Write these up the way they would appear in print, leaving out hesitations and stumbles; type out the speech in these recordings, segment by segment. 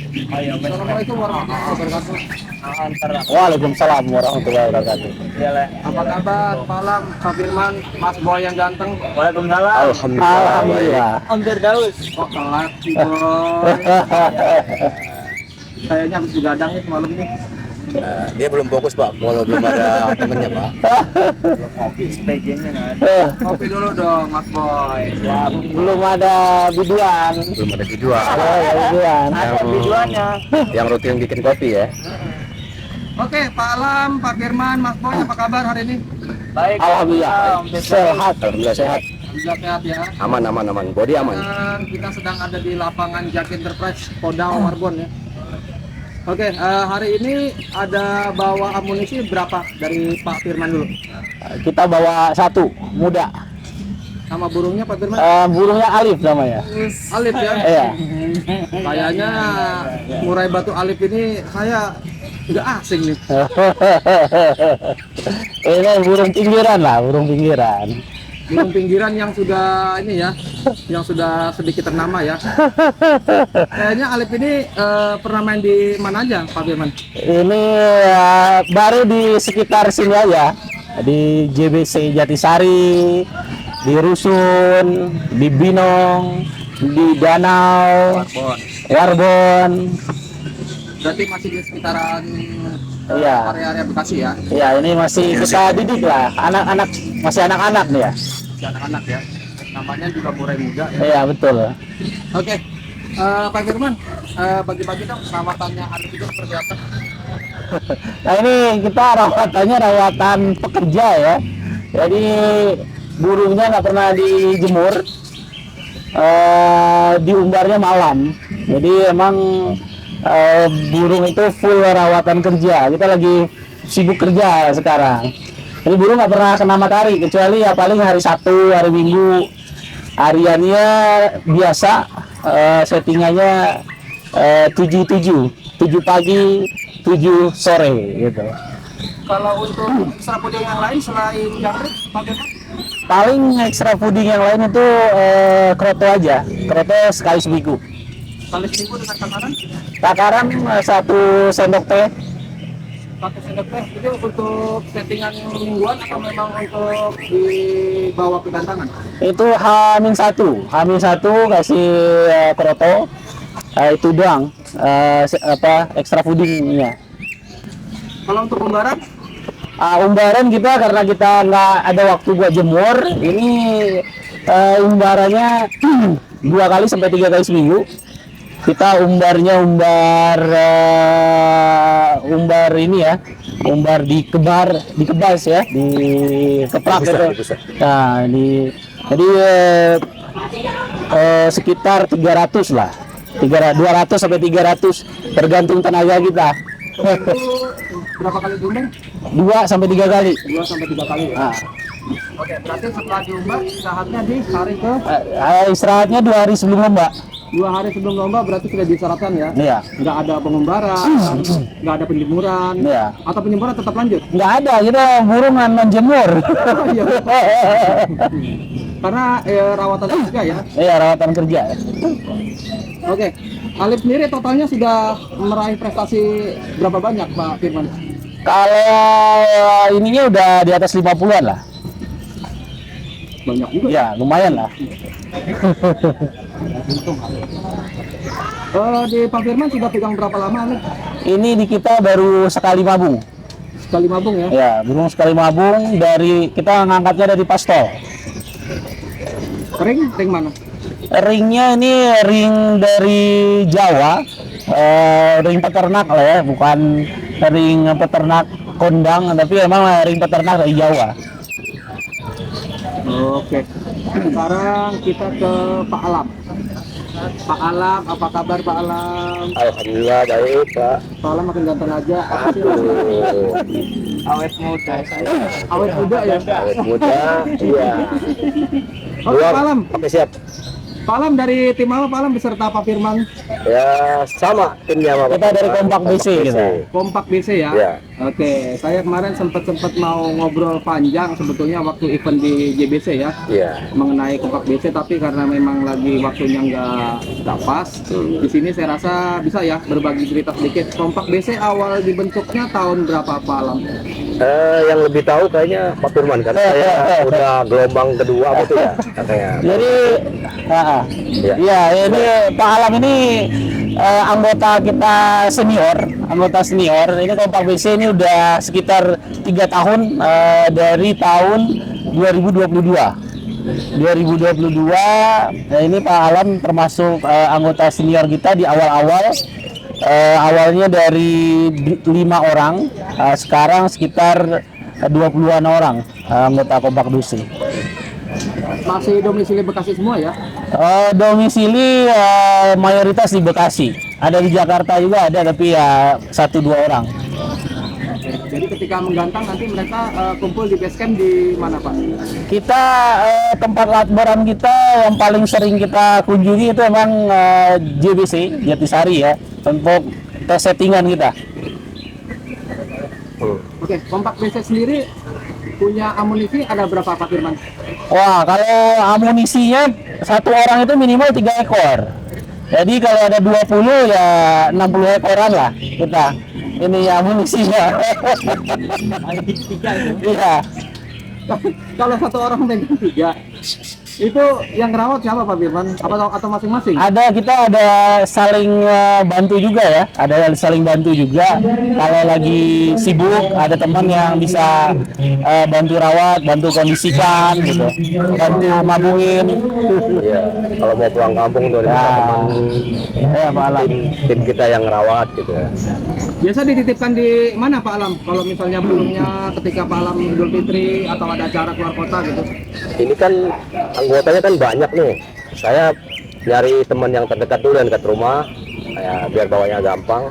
Assalamualaikum warahmatullahi wabarakatuh. Waalaikumsalam warahmatullahi wabarakatuh. Apa kabar? Malam, Pak Firman, Mas Boy yang ganteng. Waalaikumsalam. Alhamdulillah. Hampir daus. Kok telat sih, Boy? Kayaknya habis begadang nih malam ini. Dia belum fokus Pak, kalau belum ada temennya Pak. Kopi sebagainya nggak ada. Kopi dulu dong, Mas Boy. Ya, belum ada biduan. Belum ada dijual. Ya, biduan. Ada videonya. Yang rutin bikin kopi ya. Oke, Pak Alam, Pak Firman, Mas Boy, apa kabar hari ini? Baik. Alhamdulillah. Hampir Sehat. Alhamdulillah sehat. Alhamdulillah sehat ya. Aman. Body aman. Dan kita sedang ada di lapangan Jak Enterprise, Podang, Marbon ya. Oke, hari ini ada bawa amunisi berapa dari Pak Firman dulu? Kita bawa satu muda. Sama burungnya Pak Firman? Burungnya Alif namanya. Alif ya? Iya. Kayaknya murai batu Alif ini saya nggak asing nih. Ini burung pinggiran lah, burung pinggiran. Burung pinggiran yang sudah ini ya, yang sudah sedikit ternama ya. Kayaknya Alif ini pernah main di mana aja Pak Firman? Ini baru di sekitar sini aja, di JBC Jatisari, di Rusun, di Binong, di Danau, Warbon. Berarti masih di sekitaran Iya. area-area Bekasi ya? Ya, ini masih kita didik lah, anak-anak, masih anak-anak nih ya. Masih anak-anak ya. Namanya juga murai muda ya. Iya, betul. Oke, Pak Firman, bagi-bagi dong perawatannya Alif itu seperti apa? Nah, ini kita rawatannya rawatan pekerja ya. Jadi burungnya nggak pernah dijemur, diumbarnya malam. Jadi emang burung itu full rawatan kerja. Kita lagi sibuk kerja sekarang. Jadi burung nggak pernah kena matahari kecuali ya paling hari Sabtu, hari Minggu. Hariannya biasa, settingannya 7 pagi, 7 sore gitu. Kalau untuk ekstra puding yang lain selain jangkrik, Pak Firman? Paling ekstra fooding yang lain itu kroto aja. Kroto sekali seminggu. Kali seminggu dengan takaran? Takaran 1 sendok teh. Pakai sendok teh itu untuk settingan mingguan atau memang untuk dibawa ke gantangan? Itu H-1 kasih kroto. Itu doang ekstra foodingnya. Kalau untuk umbaran? Umbaran kita karena kita nggak ada waktu buat jemur, ini umbarannya 2 kali sampai 3 kali seminggu. Kita umbarnya umbar ini ya, umbar dikebas ya, dikeplak gitu. Nah, jadi sekitar 300 lah, 200 sampai 300 tergantung tenaga kita. Itu berapa kali diumbar? 2 sampai 3 kali. 2 sampai 3 kali. Nah, Oke, berarti setelah diumbar istirahatnya di hari ke istirahatnya 2 hari sebelum lomba. 2 hari sebelum lomba berarti sudah disyaratkan ya? Iya. Nggak ada pengumbaran, nggak ada penjemuran, Iya. atau penjemuran tetap lanjut? Nggak ada, kita burungan menjemur. Iya. Karena rawatan juga ya. Iya, rawatan kerja. Oke, Alif sendiri totalnya sudah meraih prestasi berapa banyak Pak Firman? Kalau ininya udah di atas 50-an lah. Banyak juga. Ya, lumayan lah. Di Pak Firman sudah pegang berapa lama nih? Ini di kita baru sekali mabung. Sekali mabung ya? Ya, burung sekali mabung dari kita ngangkatnya dari pastol. Ring mana? Ringnya ini ring dari Jawa, ring peternak lah ya, bukan ring peternak kondang, tapi emang ring peternak dari Jawa. Oke, sekarang kita ke Pak Alam. Pak Alam, apa kabar Pak Alam? Alhamdulillah baik Pak. Pak Alam makin ganteng aja. Apa sih? Awet muda. Awet muda ya? Awet muda, iya. Oke Pak Alam. Oke siap. Pak Alam dari tim apa Pak Alam beserta Pak Firman? Ya sama timnya Pak. Kita dari Kompak BC kita. Kompak BC ya? Ya. Oke, saya kemarin sempat mau ngobrol panjang sebetulnya waktu event di JBC ya, Iya. mengenai kompak BC, tapi karena memang lagi waktunya nggak pas. Di sini saya rasa bisa ya berbagi cerita sedikit. Kompak BC awal dibentuknya tahun berapa Pak Alam? Yang lebih tahu kayaknya Pak Firman kan. Saya udah gelombang kedua apa tuh ya katanya. Jadi, Iya. ya ini Pak Alam ini anggota kita anggota senior. Ini Kompak BC ini udah sekitar 3 tahun dari tahun 2022. 2022, ini Pak Alam termasuk anggota senior kita di awal-awal. Awalnya dari 5 orang, sekarang sekitar 20-an orang anggota Kompak BC. Masih domisili Bekasi semua ya? Domisili mayoritas di Bekasi. Ada di Jakarta juga ada, tapi ya 1-2 orang. Jadi ketika menggantang nanti mereka kumpul di base camp di mana Pak? Kita tempat latbaran kita yang paling sering kita kunjungi itu emang JBC Jatisari ya, untuk tes settingan kita. Oke, Kompak BC sendiri punya amunisi ada berapa Pak Firman? Wah, kalau amunisinya satu orang itu minimal 3 ekor. Jadi kalau ada 20 ya 60 ekoran lah kita. Ini amunisinya. Iya. Kalau satu orang megang 3, itu yang ngerawat siapa Pak Firman? Atau masing-masing? Kita ada saling bantu juga ya. Ada saling bantu juga. Kalau lagi sibuk ada teman yang bisa bantu rawat, bantu kondisikan gitu. Bantu mabungin. Iya. Kalau mau pulang kampung tuh ada teman Ya, Pak Alam. tim kita yang ngerawat gitu ya. Biasa dititipkan di mana Pak Alam? Kalau misalnya belumnya ketika Pak Alam Idul Fitri atau ada acara keluar kota gitu? Ini kan anggotanya kan banyak nih. Saya nyari teman yang terdekat dulu dan dekat rumah, ya, biar bawanya gampang.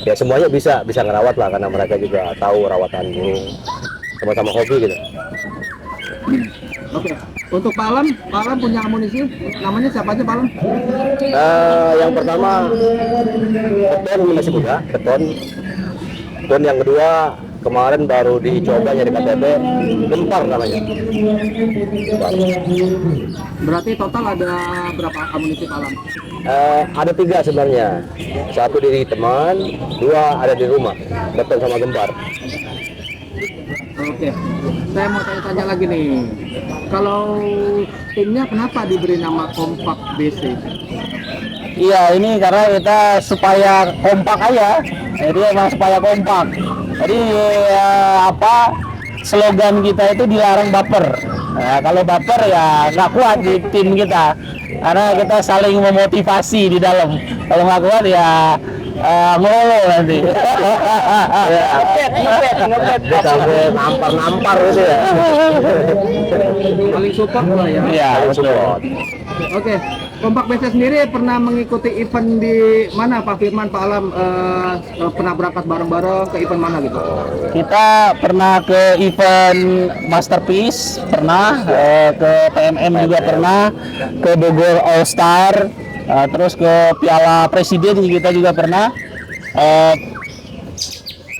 Ya semuanya bisa ngerawat lah karena mereka juga tahu rawatan burung, sama-sama hobi gitu. Oke, untuk Pak Alam punya amunisi, namanya siapa aja Pak Alam? Yang pertama beton masih muda, beton. Yang kedua kemarin baru dicoba nyari KTP, gempar namanya. Gempar. Berarti total ada berapa amunisi Pak Alam? Ada 3 sebenarnya, 1 di teman, 2 ada di rumah, beton sama gempar. Oke, saya mau tanya lagi nih. Kalau timnya kenapa diberi nama Kompak BC? Iya, ini karena kita supaya kompak aja. Jadi emang supaya kompak. Jadi slogan kita itu dilarang baper. Nah, kalau baper ya nggak kuat di tim kita. Karena kita saling memotivasi di dalam. Kalau nggak kuat ya ngelolo nanti. Ngepet. Sampai nampar gitu ya. Paling support lah ya. Iya, betul. Oke, Kompak BC sendiri pernah mengikuti event di mana Pak Firman, Pak Alam? Pernah berangkat bareng-bareng ke event mana gitu? Kita pernah ke event Masterpiece, pernah ke PMM juga pernah, ke Bogor All Star, terus ke Piala Presiden kita juga pernah.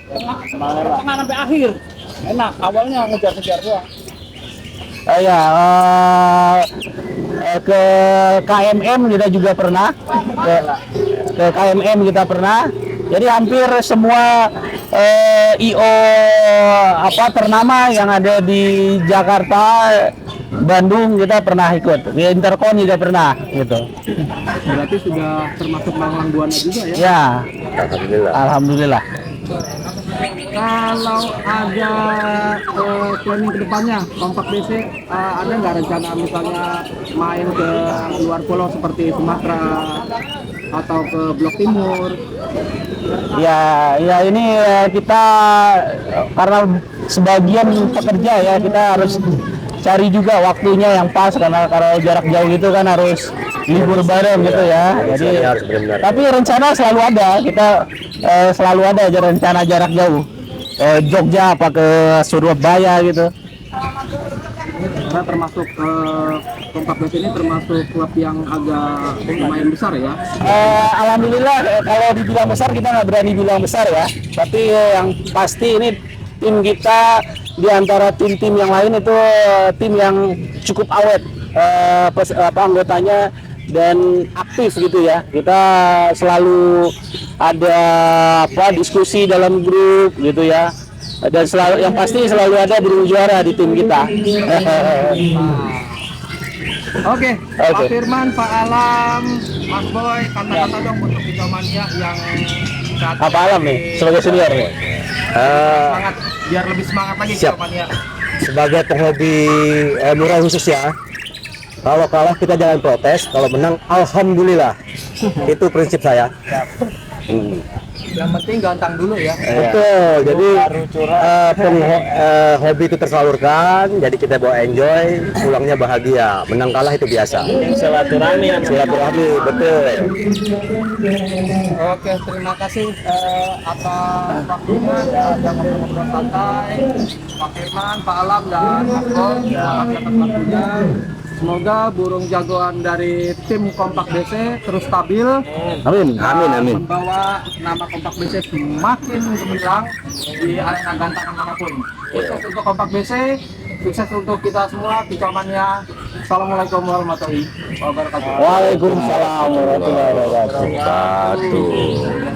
Tengah sampai akhir. Enak, awalnya ngejar-ngejar doang. Ke KMM kita juga pernah, ke KMM kita pernah. Jadi hampir semua IO ternama yang ada di Jakarta, Bandung kita pernah ikut. Di Intercon juga pernah gitu. Berarti sudah termasuk Malang Buana juga ya? Ya, Alhamdulillah. alhamdulillah. Kalau ada planning kedepannya Kompak BC, ada nggak rencana misalnya main ke luar pulau seperti Sumatera atau ke Blok Timur? Ya ini kita karena sebagian pekerja ya, kita harus cari juga waktunya yang pas, karena kalau jarak jauh gitu kan harus libur bareng gitu ya. Jadi harus benar-benar. tapi rencana selalu ada, kita selalu ada aja rencana jarak jauh. Jogja apa ke Surabaya gitu. Karena termasuk Kompak BC ini termasuk klub yang agak lumayan besar ya. Alhamdulillah kalau dibilang besar kita nggak berani bilang besar ya. Tapi yang pasti ini tim kita di antara tim-tim yang lain itu tim yang cukup awet anggotanya dan aktif gitu ya. Kita selalu ada diskusi dalam grup gitu ya. Dan selalu yang pasti selalu ada burung juara di tim kita. Oke, Pak Firman, Pak Alam, Mas Boy, kata-kata dong untuk Kicomania yang saat Apa Alam nih sebagai senior nih? semangat, biar lebih semangat lagi Siap. Kicomania. Sebagai penghobi mural khusus ya, kalau kalah kita jangan protes, kalau menang alhamdulillah. Itu prinsip saya. Yang penting gantang dulu ya. Betul, jadi hobi itu tersalurkan, jadi kita bawa enjoy, pulangnya bahagia. Menang kalah itu biasa. Silaturahmi. Betul. Oke, terima kasih atas waktunya yang ngobrol santai. Pak Firman, Pak Alam, dan Mas Boy. Terima kasih atas waktunya. Semoga burung jagoan dari tim Kompak BC terus stabil. Amin. Membawa nama Kompak BC semakin gemilang di arena gantangan manapun. Sukses untuk Kompak BC, sukses untuk kita semua, Kicomania. Assalamualaikum warahmatullahi wabarakatuh. Waalaikumsalam warahmatullahi wabarakatuh. Waduh.